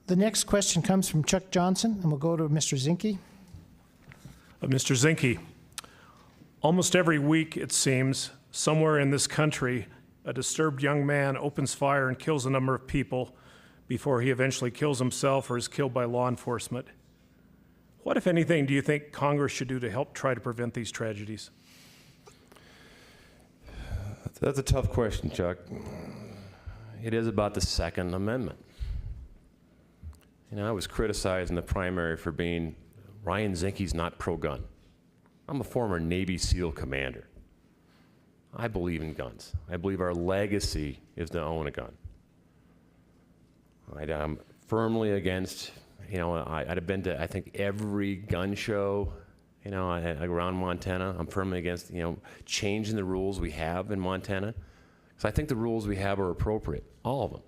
The next question comes from Chuck Johnson, and we'll go to Mr. Zinke. Mr. Zinke, almost every week, it seems, somewhere in this country, a disturbed young man opens fire and kills a number of people before he eventually kills himself or is killed by law enforcement. What, if anything, do you think Congress should do to help try to prevent these tragedies? That's a tough question, Chuck. It is about the Second Amendment. You know, I was criticized in the primary for being, Ryan Zinke's not pro-gun. I'm a former Navy SEAL commander. I believe in guns. I believe our legacy is to own a gun. I'm firmly against, you know, I'd have been to, I think, every gun show, you know, around Montana. I'm firmly against, you know, changing the rules we have in Montana. Because I think the rules we have are appropriate, all of them.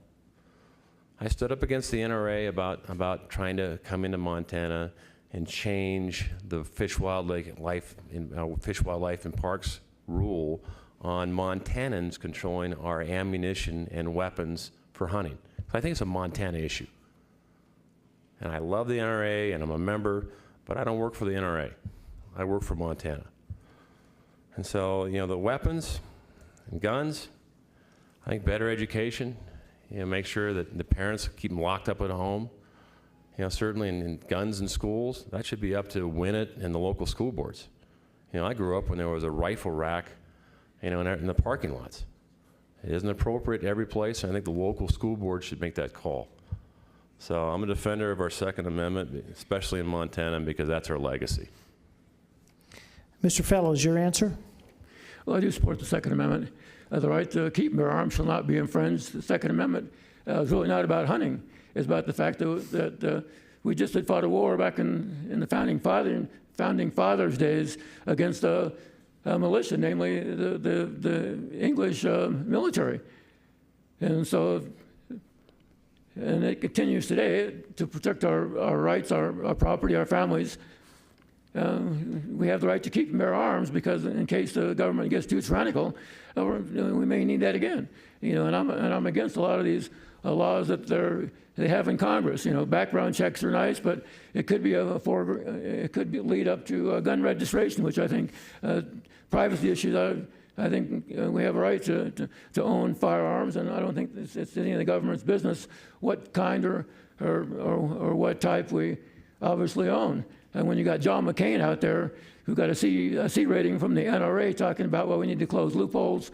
I stood up against the NRA about trying to come into Montana and change the Fish, Wildlife and Parks rule on Montanans controlling our ammunition and weapons for hunting. So I think it's a Montana issue. And I love the NRA and I'm a member, but I don't work for the NRA. I work for Montana. And so, you know, the weapons and guns, I think better education, you know, make sure that the parents keep them locked up at home. You know, certainly in guns in schools, that should be up to WINET and the local school boards. You know, I grew up when there was a rifle rack, you know, in the parking lots. It isn't appropriate every place, and I think the local school board should make that call. So I'm a defender of our Second Amendment, especially in Montana, because that's our legacy. Mr. Fellows, your answer? Well, I do support the Second Amendment. The right to keep and bear arms shall not be infringed. The Second Amendment is really not about hunting. It's about the fact that we just had fought a war back in the Founding Fathers' days against a militia, namely the English military. And so, and it continues today to protect our rights, our property, our families. We have the right to keep and bear arms because in case the government gets too tyrannical, we may need that again. You know, and I'm against a lot of these laws that they have in Congress. You know, background checks are nice, but it could be lead up to gun registration, which I think privacy issues. I think we have a right to own firearms, and I don't think it's any of the government's business what kind or what type we obviously own. And when you got John McCain out there, who got a C rating from the NRA talking about, well, we need to close loopholes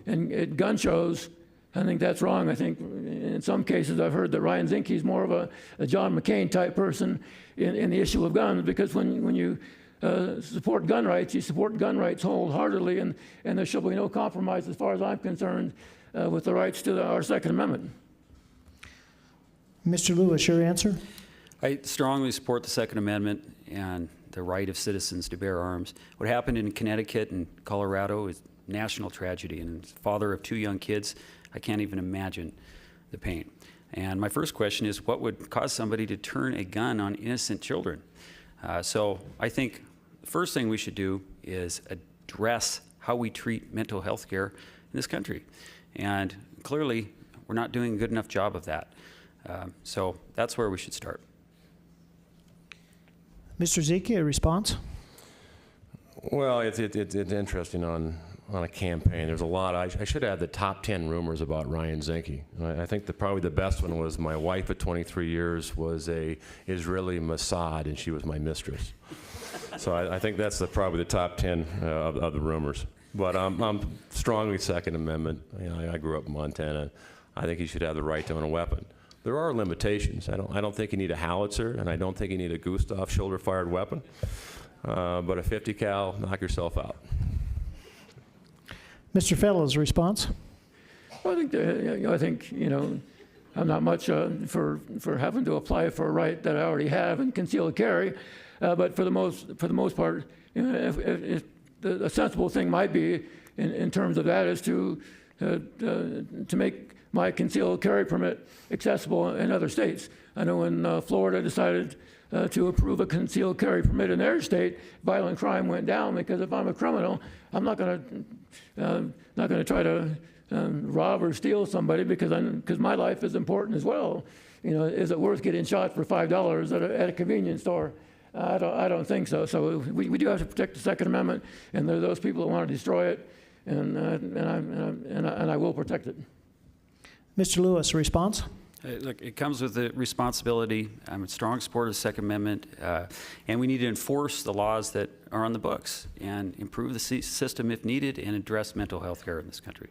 at gun shows, I think that's wrong. I think in some cases I've heard that Ryan Zinke is more of a John McCain type person in the issue of guns, because when you support gun rights, you support gun rights wholeheartedly, and there shall be no compromise as far as I'm concerned with the rights to our Second Amendment. Mr. Lewis, your answer? I strongly support the Second Amendment and the right of citizens to bear arms. What happened in Connecticut and Colorado is national tragedy, and as father of 2 young kids, I can't even imagine the pain. And my first question is, what would cause somebody to turn a gun on innocent children? So I think the first thing we should do is address how we treat mental health care in this country. And clearly, we're not doing a good enough job of that. So that's where we should start. Mr. Zinke, a response? Well, it's interesting on a campaign. There's a lot. I should add the top 10 rumors about Ryan Zinke. I think probably the best one was my wife at 23 years was a Israeli Mossad, and she was my mistress. So I think that's probably the top 10 of the rumors. But I'm strongly Second Amendment. You know, I grew up in Montana. I think he should have the right to own a weapon. There are limitations. I don't think you need a howitzer, and I don't think you need a Gustav shoulder-fired weapon. But a 50 cal, knock yourself out. Mr. Fellows, response? Well, I think you know, I'm not much for having to apply for a right that I already have and concealed carry, but for the most part, you know, if the sensible thing might be in terms of that is to make my concealed carry permit accessible in other states. I know when Florida decided to approve a concealed carry permit in their state, violent crime went down, because if I'm a criminal, I'm not going to try to rob or steal somebody, because my life is important as well. is it worth getting shot for $5 at a convenience store? I don't think so. So we do have to protect the Second Amendment, and there are those people that want to destroy it, and I will protect it. Mr. Lewis, a response? Look, it comes with the responsibility. I'm a strong supporter of the Second Amendment, and we need to enforce the laws that are on the books and improve the system if needed and address mental health care in this country.